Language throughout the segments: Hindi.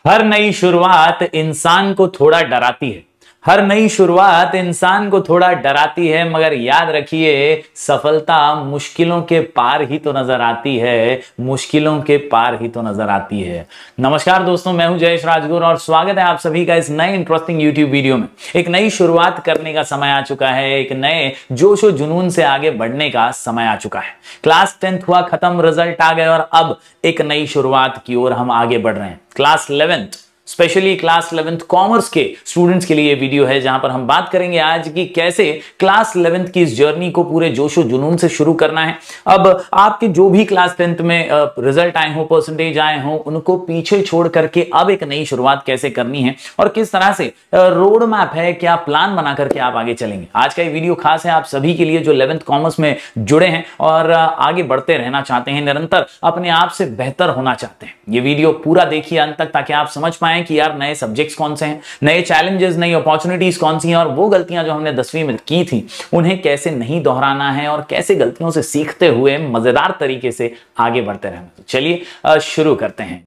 हर नई शुरुआत इंसान को थोड़ा डराती है। हर नई शुरुआत इंसान को थोड़ा डराती है, मगर याद रखिए सफलता मुश्किलों के पार ही तो नजर आती है। मुश्किलों के पार ही तो नजर आती है। नमस्कार दोस्तों, मैं हूं जयेश राजगुरु और स्वागत है आप सभी का इस नए इंटरेस्टिंग यूट्यूब वीडियो में। एक नई शुरुआत करने का समय आ चुका है, एक नए जोश और जुनून से आगे बढ़ने का समय आ चुका है। क्लास 10th हुआ खत्म, रिजल्ट आ गए और अब एक नई शुरुआत की ओर हम आगे बढ़ रहे हैं। Class 11th, specially class 11th commerce के स्टूडेंट्स के लिए ये वीडियो है, जहां पर हम बात करेंगे आज की कैसे क्लास 11th की इस जर्नी को पूरे जोशो जुनून से शुरू करना है। अब आपके जो भी क्लास 10th में रिजल्ट आए हो, परसेंटेज आए हो, उनको पीछे छोड़ करके अब एक नई शुरुआत कैसे करनी है और किस तरह से रोड मैप है, क्या प्लान बना करके आप आगे चलेंगे। आज का ये वीडियो खास है आप सभी के लिए जो 11th कॉमर्स में जुड़े हैं और आगे बढ़ते रहना चाहते हैं, निरंतर अपने आप से बेहतर होना चाहते हैं। ये वीडियो पूरा देखिए अंत तक, ताकि आप समझ पाए कि यार नए सब्जेक्ट्स कौन से हैं, नए चैलेंजेस, नई अपॉर्चुनिटीज कौन सी हैं और वो गलतियां जो हमने 10वीं में की थी उन्हें कैसे नहीं दोहराना है और कैसे गलतियों से सीखते हुए मजेदार तरीके से आगे बढ़ते रहना। तो चलिए शुरू करते हैं।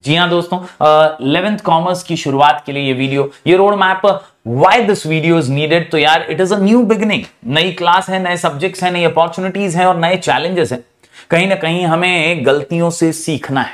जी हाँ दोस्तों, 11th कॉमर्स की शुरुआत के लिए ये वीडियो, ये road map, why this video is needed. तो यार it is a new beginning, नई क्लास है, नए सब्जेक्ट्स हैं, नई अपॉर्चुनिटीज हैं और नए चैलेंजेस हैं। कहीं ना कहीं हमें गलतियों से सीखना है,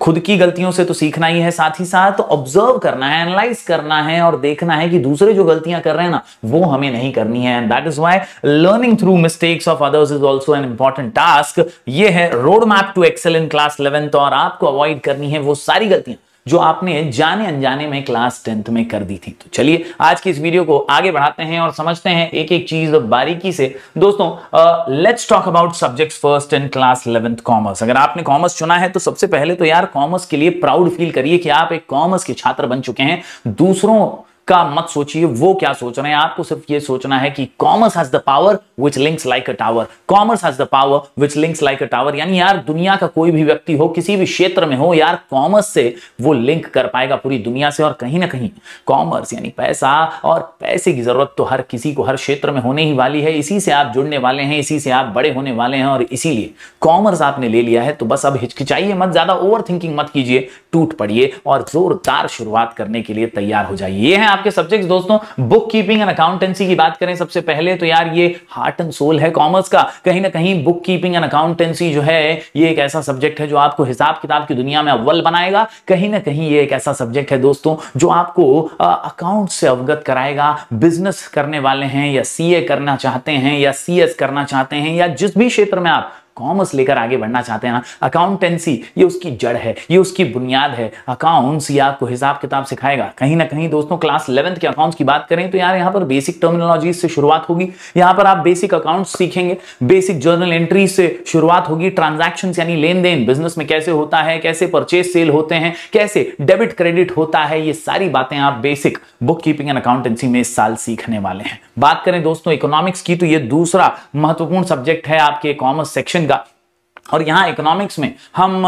खुद की गलतियों से तो सीखना ही है, साथ ही साथ ऑब्जर्व करना है, एनालाइज करना है और देखना है कि दूसरे जो गलतियां कर रहे हैं ना वो हमें नहीं करनी है। And that is why learning through mistakes of others is also an important task. ये है road map to excel in class 11th और आपको अवॉइड करनी है वो सारी गलतियां जो आपने जाने अनजाने में क्लास 10th में कर दी थी। तो चलिए आज की इस वीडियो को आगे बढ़ाते हैं और समझते हैं एक एक चीज बारीकी से। दोस्तों let's talk about subjects first in class 11th commerce. अगर आपने कॉमर्स चुना है तो सबसे पहले तो यार कॉमर्स के लिए प्राउड फील करिए कि आप एक कॉमर्स के छात्र बन चुके हैं। दूसरों का मत सोचिए वो क्या सोच रहे हैं, आपको सिर्फ ये सोचना है कि commerce has the power which links like a tower. Commerce has the power which links like a tower, यानी यार दुनिया का कोई भी व्यक्ति हो, किसी भी क्षेत्र में हो, यार कॉमर्स से वो लिंक कर पाएगा पूरी दुनिया से। और कहीं ना कहीं कॉमर्स यानी पैसा, और पैसे की जरूरत तो हर किसी को हर क्षेत्र में होने ही वाली है। इसी से आप जुड़ने वाले हैं, इसी से आप बड़े होने वाले हैं और इसीलिए कॉमर्स आपने ले लिया है तो बस अब हिचकिचाइए मत, ज्यादा ओवर थिंकिंग मत कीजिए, टूट पड़िए और जोरदार शुरुआत करने के लिए तैयार हो जाइए। ये है आपके सब्जेक्ट्स दोस्तों। बुक कीपिंग एंड अकाउंटेंसी की बात करें सबसे पहले तो यार ये हार्ट एंड सोल है कॉमर्स का। कहीं ना कहीं बुक कीपिंग एंड अकाउंटेंसी जो है ये एक ऐसा सब्जेक्ट है जो आपको हिसाब किताब की दुनिया में अव्वल बनाएगा। कहीं ना कहीं ये एक ऐसा सब्जेक्ट है दोस्तों जो आपको अकाउंट से अवगत कराएगा। बिजनेस करने वाले हैं या सीए करना चाहते हैं या सीएस करना चाहते हैं या जिस भी क्षेत्र में आप कॉमर्स लेकर आगे बढ़ना चाहते हैं ना, अकाउंटेंसी ये उसकी जड़ है, ये उसकी बुनियाद है। अकाउंट्स ये आपको हिसाब किताब सिखाएगा। कहीं ना कहीं दोस्तों क्लास 11th के अकाउंट्स की बात करें तो यार यहाँ पर बेसिक टर्मिनोलॉजी से शुरुआत होगी। यहाँ पर आप बेसिक अकाउंट्स सीखेंगे, बेसिक जर्नल एंट्री से शुरुआत होगी। ट्रांजैक्शंस यानी लेन देन बिजनेस में कैसे होता है, कैसे परचेज सेल होते हैं, कैसे डेबिट क्रेडिट होता है, ये सारी बातें आप basic book keeping and accountancy में इस साल सीखने वाले हैं। बात करें दोस्तों इकोनॉमिक्स की तो ये दूसरा महत्वपूर्ण सब्जेक्ट है आपके कॉमर्स सेक्शन का। और यहां इकोनॉमिक्स में हम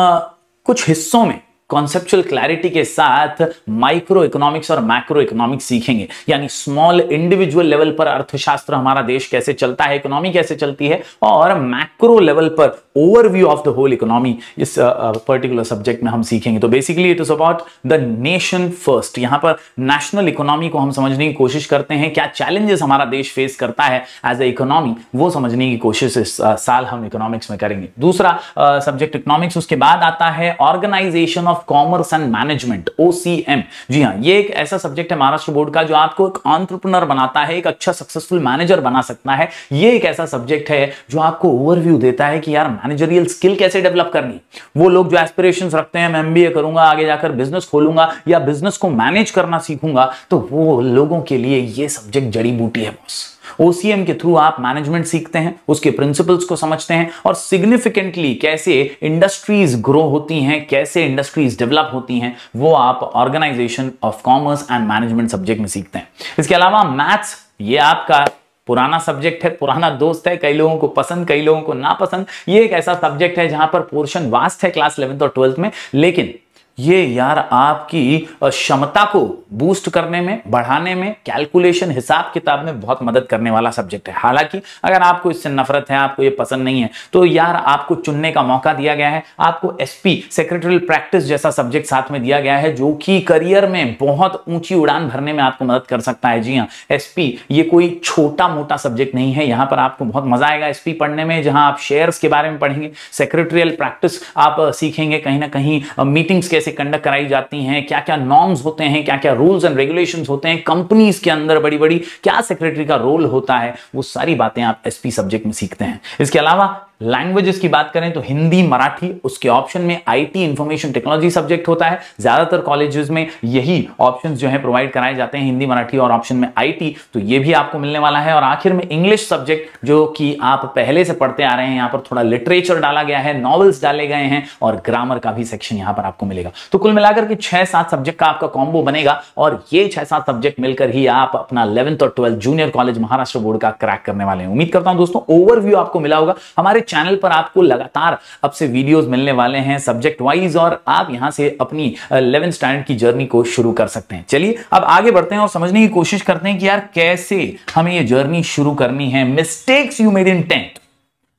कुछ हिस्सों में कॉन्सेप्चुअल क्लैरिटी के साथ माइक्रो इकोनॉमिक्स और मैक्रो इकोनॉमिक्स सीखेंगे, यानी स्मॉल इंडिविजुअल लेवल पर अर्थशास्त्र हमारा देश कैसे चलता है, इकोनॉमी कैसे चलती है, और मैक्रो लेवल पर overview of the whole economy इस पर्टिकुलर सब्जेक्ट में हम सीखेंगे। तो basically it is about the nation first. यहां पर नेशनल इकोनॉमी को हम समझने की कोशिश करते हैं, क्या चैलेंजेस हमारा देश फेस करता है एज ए इकोनॉमी, वो समझने की कोशिश इस साल हम इकोनॉमिक्स में करेंगे। दूसरा सब्जेक्ट इकोनॉमिक्स। उसके बाद आता है organisation of commerce and management, OCM। जी हाँ, ये एक ऐसा सब्जेक्ट है महाराष्ट्र बोर्ड का जो आपको एक एंटरप्रेन्योर बनाता है, एक अच्छा सक्सेसफुल मैनेजर बना सकता है। ये एक ऐसा सब्जेक्ट है जो आपको ओवरव्यू देता है कि यार मैनेजरियल स्किल कैसे डेवलप करनी। वो लोग जो एस्पिरेशंस रखते हैं मैं MBA करूंगा, आगे जाकर बिजनेस खोलूंगा या बिजनेस को मैनेज करना सीखूंगा, तो वो लोगों के लिए ये सब्जेक्ट जड़ी बूटी है बॉस। OCM के थ्रू आप मैनेजमेंट सीखते हैं, उसके प्रिंसिपल्स को समझते हैं और सिग्निफिकेंटली कैसे इंडस्ट्रीज ग्रो होती हैं, कैसे इंडस्ट्रीज डेवलप होती हैं, वो आप organisation of commerce and management subject में सीखते हैं। इसके अलावा मैथ्स, ये आपका पुराना सब्जेक्ट है, पुराना दोस्त है, कई लोगों को पसंद, कई लोगों को नापसंद। ये एक ऐसा सब्जेक्ट है जहां पर पोर्शन वास्ट है क्लास 11th और 12th में, लेकिन ये यार आपकी क्षमता को बूस्ट करने में, बढ़ाने में, कैलकुलेशन, हिसाब किताब में बहुत मदद करने वाला सब्जेक्ट है। हालांकि अगर आपको इससे नफरत है, आपको ये पसंद नहीं है, तो यार आपको चुनने का मौका दिया गया है। आपको एसपी सेक्रेटरियल प्रैक्टिस जैसा सब्जेक्ट साथ में दिया गया है, जो कि करियर में बहुत ऊंची उड़ान भरने में आपको मदद कर सकता है। जी हाँ, एसपी ये कोई छोटा मोटा सब्जेक्ट नहीं है। यहां पर आपको बहुत मजा आएगा एसपी पढ़ने में, जहां आप शेयर्स के बारे में पढ़ेंगे, सेक्रेटरियल प्रैक्टिस आप सीखेंगे, कहीं ना कहीं मीटिंग्स कैसे कंडक्ट कराई जाती हैं, क्या क्या नॉर्म्स होते हैं, क्या क्या रूल्स एंड रेगुलेशंस होते हैं कंपनीज के अंदर, बड़ी बड़ी क्या सेक्रेटरी का रोल होता है, वो सारी बातें आप एसपी सब्जेक्ट में सीखते हैं। इसके अलावा लैंग्वेजेस की बात करें तो हिंदी, मराठी, उसके ऑप्शन में आईटी इंफॉर्मेशन टेक्नोलॉजी सब्जेक्ट होता है। ज्यादातर कॉलेजेस में यही ऑप्शंस जो है प्रोवाइड कराए जाते हैं, हिंदी, मराठी और ऑप्शन में आईटी, तो ये भी आपको मिलने वाला है। और आखिर में इंग्लिश सब्जेक्ट, जो कि आप पहले से पढ़ते आ रहे हैं, यहां पर थोड़ा लिटरेचर डाला गया है, नॉवेल्स डाले गए हैं और ग्रामर का भी सेक्शन यहां पर आपको मिलेगा। तो कुल मिलाकर के 6-7 सब्जेक्ट का आपका कॉम्बो बनेगा और ये 6-7 सब्जेक्ट मिलकर ही आप अपना 11th और 12th junior college Maharashtra board का क्रैक करने वाले हैं। उम्मीद करता हूं दोस्तों ओवरव्यू आपको मिला होगा। हमारे चैनल पर आपको लगातार अब से वीडियोस मिलने वाले हैं सब्जेक्ट वाइज, और आप यहां से अपनी 11th स्टैंडर्ड की जर्नी को शुरू कर सकते हैं। चलिए अब आगे बढ़ते हैं और समझने की कोशिश करते हैं कि यार कैसे हमें ये जर्नी शुरू करनी है। Mistakes you made in 10th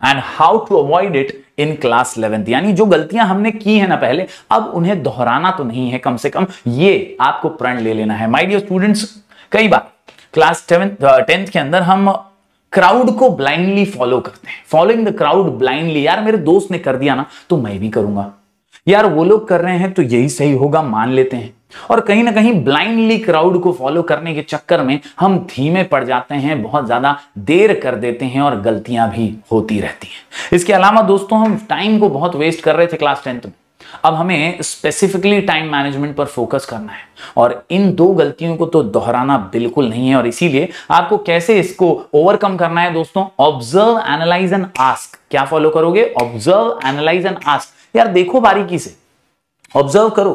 and how to avoid it in class 11th। यानी जो गलतियां हमने की है ना पहले, अब उन्हें दोहराना तो नहीं है, कम से कम ये आपको प्रण ले लेना है। माय डियर स्टूडेंट्स, कई बार क्लास 10th के अंदर हम क्राउड को ब्लाइंडली फॉलो करते हैं, फॉलोइंग द क्राउड ब्लाइंडली। यार मेरे दोस्त ने कर दिया ना तो मैं भी करूंगा, यार वो लोग कर रहे हैं तो यही सही होगा, मान लेते हैं। और कहीं ना कहीं ब्लाइंडली क्राउड को फॉलो करने के चक्कर में हम धीमे पड़ जाते हैं, बहुत ज्यादा देर कर देते हैं और गलतियां भी होती रहती हैं। इसके अलावा दोस्तों हम टाइम को बहुत वेस्ट कर रहे थे क्लास 10th में। अब हमें स्पेसिफिकली टाइम मैनेजमेंट पर फोकस करना है और इन दो गलतियों को तो दोहराना बिल्कुल नहीं है। और इसीलिए आपको कैसे इसको ओवरकम करना है दोस्तों, ऑब्जर्व, एनालाइज एंड आस्क। क्या फॉलो करोगे? Observe, analyse and ask. यार देखो बारीकी से, ऑब्जर्व करो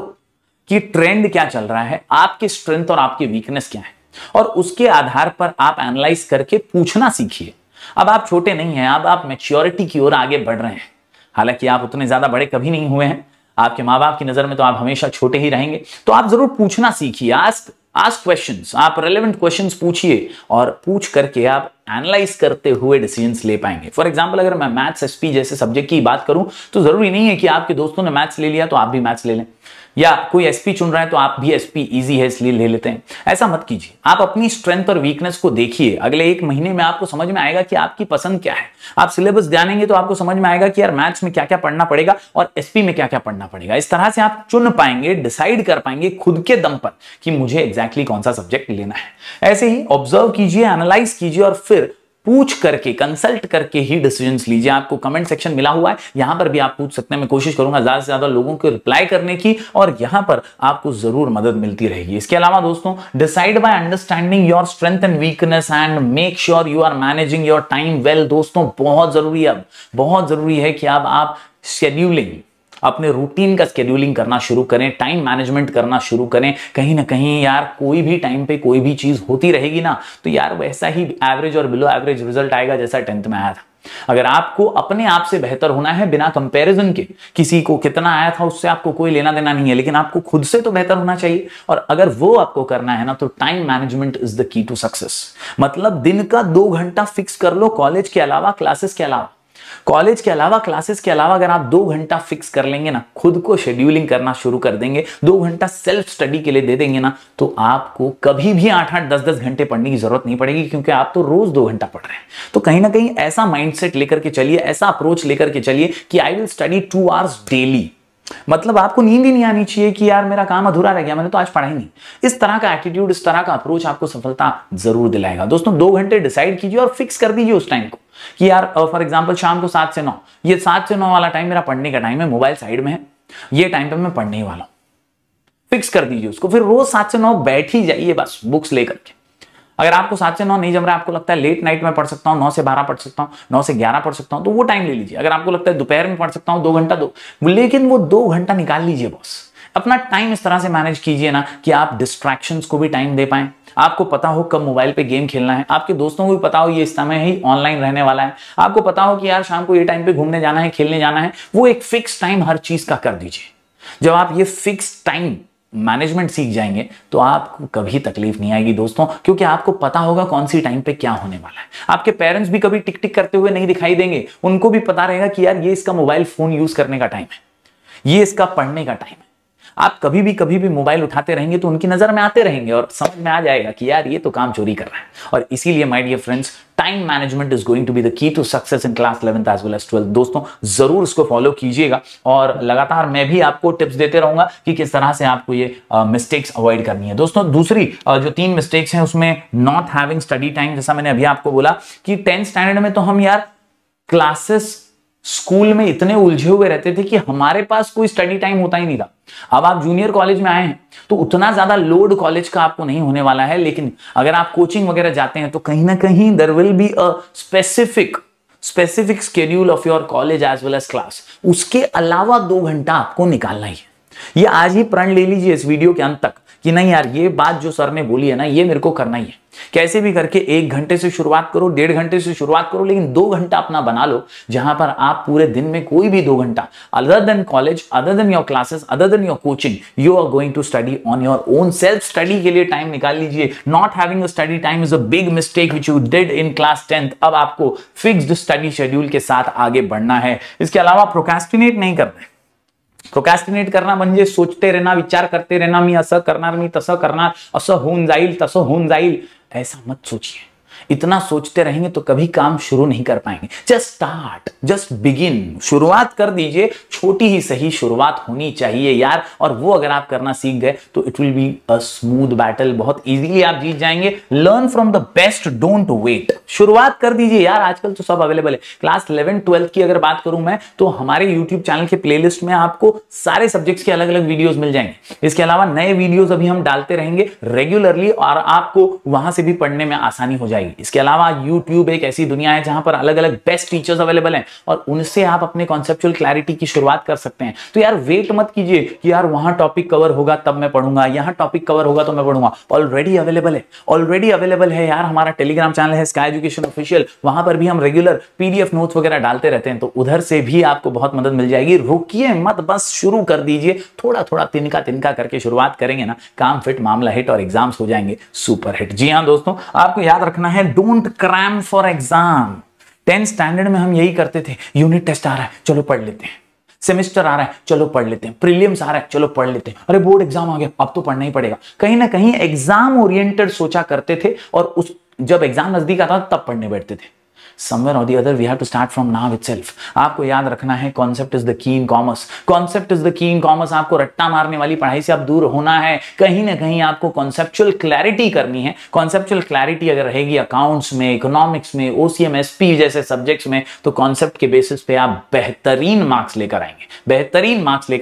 कि ट्रेंड क्या चल रहा है, आपकी स्ट्रेंथ और आपकी वीकनेस क्या है, और उसके आधार पर आप एनालाइज करके पूछना सीखिए। अब आप छोटे नहीं हैं, अब आप मैच्योरिटी की ओर आगे बढ़ रहे हैं। हालांकि आप उतने ज्यादा बड़े कभी नहीं हुए हैं, आपके माँ बाप की नजर में तो आप हमेशा छोटे ही रहेंगे। तो आप जरूर पूछना सीखिए, आस्क क्वेश्चंस, आप रेलेवेंट क्वेश्चंस पूछिए और पूछ करके आप एनालाइज करते हुए डिसीजंस ले पाएंगे। फॉर एग्जांपल अगर मैं मैथ्स, एसपी जैसे सब्जेक्ट की बात करूं तो जरूरी नहीं है कि आपके दोस्तों ने मैथ्स ले लिया तो आप भी मैथ्स ले लें, या कोई एसपी चुन रहा है तो आप भी एसपी इजी है इसलिए ले लेते हैं। ऐसा मत कीजिए। आप अपनी स्ट्रेंथ और वीकनेस को देखिए। अगले 1 महीने में आपको समझ में आएगा कि आपकी पसंद क्या है। आप सिलेबस जानेंगे तो आपको समझ में आएगा कि यार मैथ्स में क्या क्या पढ़ना पड़ेगा और एसपी में क्या क्या पढ़ना पड़ेगा। इस तरह से आप चुन पाएंगे, डिसाइड कर पाएंगे खुद के दम पर कि मुझे एग्जैक्टली कौन सा सब्जेक्ट लेना है। ऐसे ही ऑब्जर्व कीजिए, एनालाइज कीजिए और फिर पूछ करके, कंसल्ट करके ही डिसीजंस लीजिए। आपको कमेंट सेक्शन मिला हुआ है, यहां पर भी आप पूछ सकते हैं। मैं कोशिश करूंगा ज्यादा से ज्यादा लोगों को रिप्लाई करने की और यहां पर आपको जरूर मदद मिलती रहेगी। इसके अलावा दोस्तों, decide by understanding your strength and weakness and make sure you are managing your time well. दोस्तों बहुत जरूरी है, अब बहुत जरूरी है कि अब आप शेड्यूलिंग, अपने रूटीन का शेड्यूलिंग करना शुरू करें, टाइम मैनेजमेंट करना शुरू करें। कहीं ना कहीं यार कोई भी टाइम पे कोई भी चीज होती रहेगी ना तो यार वैसा ही एवरेज और बिलो एवरेज रिजल्ट आएगा जैसा 10th में आया था। अगर आपको अपने आप से बेहतर होना है बिना कंपैरिजन के, किसी को कितना आया था उससे आपको कोई लेना देना नहीं है, लेकिन आपको खुद से तो बेहतर होना चाहिए। और अगर वो आपको करना है ना तो time management is the key to success. मतलब दिन का 2 घंटा फिक्स कर लो, कॉलेज के अलावा, क्लासेस के अलावा, कॉलेज के अलावा, क्लासेस के अलावा अगर आप 2 घंटा फिक्स कर लेंगे ना, खुद को शेड्यूलिंग करना शुरू कर देंगे, 2 घंटा सेल्फ स्टडी के लिए दे देंगे ना, तो आपको कभी भी 8-8, 10-10 घंटे पढ़ने की जरूरत नहीं पड़ेगी, क्योंकि आप तो रोज 2 घंटा पढ़ रहे हैं। तो कहीं ना कहीं ऐसा माइंडसेट लेकर के चलिए, ऐसा अप्रोच लेकर के चलिए कि I will study 2 hours daily. मतलब आपको नींद ही नहीं आनी चाहिए कि यार मेरा काम अधूरा रह गया, मैंने तो आज पढ़ा ही नहीं। इस तरह का एटीट्यूड, इस तरह का अप्रोच आपको सफलता जरूर दिलाएगा। दोस्तों 2 घंटे डिसाइड कीजिए और फिक्स कर दीजिए उस टाइम को कि यार फॉर एग्जांपल शाम को 7 से 9, ये 7 से 9 वाला टाइम मेरा पढ़ने का टाइम है, मोबाइल साइड में है, ये टाइम पे मैं पढ़ने ही वाला हूं। फिक्स कर दीजिए उसको, फिर रोज 7 से 9 बैठ ही जाइए बस बुक्स लेकर के। अगर आपको 7 से 9 नहीं जम रहा है, आपको लगता है लेट नाइट में पढ़ सकता हूं, 9 से 12 पढ़ सकता हूं, 9 से 11 पढ़ सकता हूं, तो वो टाइम ले लीजिए। अगर आपको लगता है दोपहर में पढ़ सकता हूं 2 घंटा, लेकिन वो 2 घंटा निकाल लीजिए बॉस। अपना टाइम इस तरह से मैनेज कीजिए ना कि आप डिस्ट्रैक्शंस को भी टाइम दे पाएं। आपको पता हो कब मोबाइल पे गेम खेलना है, आपके दोस्तों को भी पता हो ये इस समय ही ऑनलाइन रहने वाला है, आपको पता हो कि यार शाम को ये टाइम पे घूमने जाना है, खेलने जाना है। वो एक फिक्स टाइम हर चीज का कर दीजिए। जब आप ये फिक्स टाइम मैनेजमेंट सीख जाएंगे तो आपको कभी तकलीफ नहीं आएगी दोस्तों, क्योंकि आपको पता होगा कौन सी टाइम पे क्या होने वाला है। आपके पेरेंट्स भी कभी टिक टिक करते हुए नहीं दिखाई देंगे, उनको भी पता रहेगा कि यार ये इसका मोबाइल फोन यूज करने का टाइम है, ये इसका पढ़ने का टाइम है। आप कभी भी मोबाइल उठाते रहेंगे तो उनकी नजर में आते रहेंगे और समझ में आ जाएगा कि यार ये तो काम चोरी कर रहा है। और इसीलिए my dear friends, time management is going to be the key to success in class 11th as well as 12th। दोस्तों जरूर इसको फॉलो कीजिएगा और लगातार मैं भी आपको टिप्स देते रहूंगा कि किस तरह से आपको ये मिस्टेक्स अवॉइड करनी है। दोस्तों दूसरी जो 3 मिस्टेक्स हैं उसमें नॉट हैविंग स्टडी टाइम, जैसा मैंने अभी आपको बोला कि 10th स्टैंडर्ड में तो हम यार क्लासेस स्कूल में इतने उलझे हुए रहते थे कि हमारे पास कोई स्टडी टाइम होता ही नहीं था। अब आप जूनियर कॉलेज में आए हैं तो उतना ज्यादा लोड कॉलेज का आपको नहीं होने वाला है, लेकिन अगर आप कोचिंग वगैरह जाते हैं तो कहीं ना कहीं there will be a specific schedule of your college as well as class. उसके अलावा 2 घंटा आपको निकालना ही है। ये आज ही प्रण ले लीजिए इस वीडियो के अंत तक कि नहीं यार ये बात जो सर ने बोली है ना, ये मेरे को करना ही है। कैसे भी करके 1 घंटे से शुरुआत करो, 1.5 घंटे से शुरुआत करो, लेकिन 2 घंटा अपना बना लो जहां पर आप पूरे दिन में कोई भी 2 घंटा other than college, other than your classes, other than your coaching, you are going to study on your own. Self study के लिए टाइम निकाल लीजिए। Not having a study time is a big mistake which you did in class 10th। अब आपको फिक्स्ड स्टडी शेड्यूल के साथ आगे बढ़ना है। इसके अलावा प्रोक्रेस्टिनेट नहीं करना है। प्रोक्रेस्टिनेट करना म्हणजे सोचते रहना, विचार करते रहना, मी असं करणार, मी तसं करणार, असं होऊन जाईल, तसं होऊन जाईल, ऐसा मत सोचिए। इतना सोचते रहेंगे तो कभी काम शुरू नहीं कर पाएंगे। जस्ट स्टार्ट, जस्ट बिगिन, शुरुआत कर दीजिए। छोटी ही सही शुरुआत होनी चाहिए यार, और वो अगर आप करना सीख गए तो it will be a smooth battle, बहुत इजीली आप जीत जाएंगे। Learn from the best, don't wait. शुरुआत कर दीजिए यार, आजकल तो सब अवेलेबल है। क्लास 11 12 की अगर बात करूं मैं तो हमारे यूट्यूब चैनल के प्लेलिस्ट में आपको सारे सब्जेक्ट्स के अलग अलग वीडियोस मिल जाएंगे। इसके अलावा नए वीडियोस अभी हम डालते रहेंगे रेगुलरली और आपको वहां से भी पढ़ने में आसानी हो जाएगी। इसके अलावा YouTube एक ऐसी दुनिया है जहां पर अलग अलग बेस्ट टीचर्स अवेलेबल हैं और उनसे आप अपने कॉन्सेप्चुअल क्लैरिटी की शुरुआत कर सकते हैं। तो यार वेट मत कीजिए कि यार वहां टॉपिक कवर होगा तब मैं पढ़ूंगा, यहां टॉपिक कवर होगा तो मैं पढ़ूंगा। ऑलरेडी अवेलेबल है यार। हमारा टेलीग्राम चैनल है स्काई एजुकेशन ऑफिशियल, वहां पर भी हम रेगुलर PDF नोट्स वगैरह डालते रहते हैं, तो उधर से भी आपको बहुत मदद मिल जाएगी। रुकिए मत, बस शुरू कर दीजिए। थोड़ा थोड़ा तिनका तिनका करके शुरुआत करेंगे ना, काम फिट, मामला हिट और एग्जाम्स हो जाएंगे सुपर हिट। जी हां दोस्तों, आपको याद रखना है don't cram for exam. 10th standard में हम यही करते थे, यूनिट टेस्ट आ रहा है चलो पढ़ लेते हैं, सेमेस्टर आ रहा है चलो पढ़ लेते हैं, प्रीलिम्स आ रहा है चलो पढ़ लेते हैं, अरे बोर्ड एग्जाम आ गया अब तो पढ़ना ही पड़ेगा। कहीं ना कहीं एग्जाम ओरिएंटेड सोचा करते थे और जब एग्जाम नजदीक आता तब पढ़ने बैठते थे। Somewhere or the other we have to start from now itself। आपको याद रखना है concept is the key in commerce। concept is the key in commerce। आपको रट्टा मारने वाली पढ़ाई से आप दूर होना है। कहीं ना कहीं आपको conceptual clarity करनी है। conceptual clarity अगर रहेगी अकाउंट्स में, इकोनॉमिक्स में, OCM SP जैसे सब्जेक्ट्स में, तो कॉन्सेप्ट के बेसिस पे आप बेहतरीन मार्क्स लेकर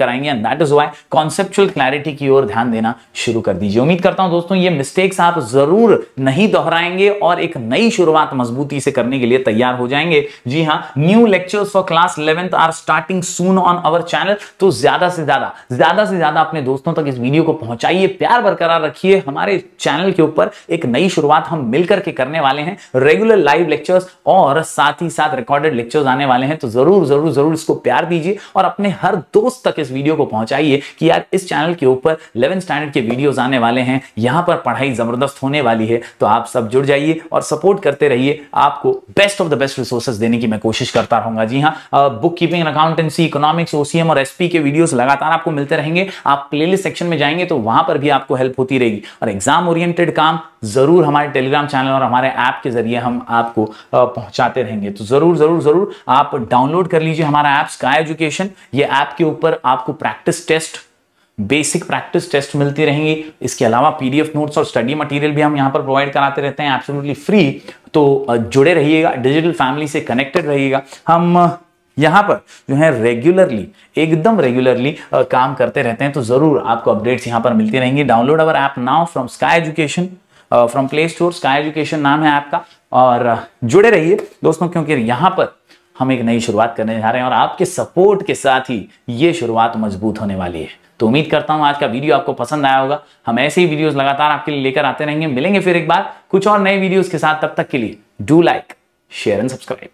आएंगे and that is why conceptual clarity की ओर ध्यान देना शुरू कर दीजिए। उम्मीद करता हूं दोस्तों ये मिस्टेक्स आप जरूर नहीं दोहराएंगे और एक नई शुरुआत मजबूती से करने के लिए तैयार हो जाएंगे। जी हां, new lectures for class 11th are starting soon on our channel. तो ज्यादा से ज्यादा अपने दोस्तों तक इस वीडियो को पहुंचाइए, प्यार बरकरार रखिए। हमारे चैनल के ऊपर एक नई शुरुआत हम मिलकर के करने वाले हैं। रेगुलर लाइव लेक्चर्स और साथ ही साथ रिकॉर्डेड लेक्चर्स आने वाले हैं, तो जरूर इसको प्यार दीजिए और अपने हर दोस्त तक इस वीडियो को पहुंचाइए कि यार इस चैनल के ऊपर 11th स्टैंडर्ड के वीडियोस आने वाले हैं, यहां पर पढ़ाई जबरदस्त होने वाली है। तो आप सब जुड़ जाइए और सपोर्ट करते रहिए। आपको best of the best resources देने की मैं कोशिश करता रहूंगा। जी हां, book keeping, accountancy, economics, OCM और SP के वीडियोस लगातार आपको मिलते रहेंगे। आप प्लेलिस्ट सेक्शन में जाएंगे तो वहां पर भी आपको हेल्प होती रहेगी और एग्जाम ओरिएंटेड काम जरूर हमारे टेलीग्राम चैनल और हमारे ऐप के जरिए हम आपको पहुंचाते रहेंगे। तो जरूर आप डाउनलोड कर लीजिए हमारा ऐप स्काई एजुकेशन। ये ऐप के ऊपर आपको practice test, basic practice test मिलती रहेंगी। इसके अलावा PDF नोट्स और स्टडी मटेरियल भी हम यहां पर प्रोवाइड कराते रहते हैं एब्सोल्युटली फ्री। तो जुड़े रहिएगा, डिजिटल फैमिली से कनेक्टेड रहिएगा। हम यहां पर जो है एकदम रेगुलरली काम करते रहते हैं, तो जरूर आपको अपडेट्स यहां पर मिलती रहेंगी। Download our app now from sky education, from play store. Sky education नाम है ऐप का और जुड़े रहिए दोस्तों, क्योंकि यहां पर हम एक नई शुरुआत करने जा रहे हैं और आपके सपोर्ट के साथ ही ये शुरुआत मजबूत होने वाली है। तो उम्मीद करता हूं आज का वीडियो आपको पसंद आया होगा। हम ऐसे ही वीडियोस लगातार आपके लिए लेकर आते रहेंगे। मिलेंगे फिर एक बार कुछ और नए वीडियोस के साथ। तब तक के लिए do like, share and subscribe.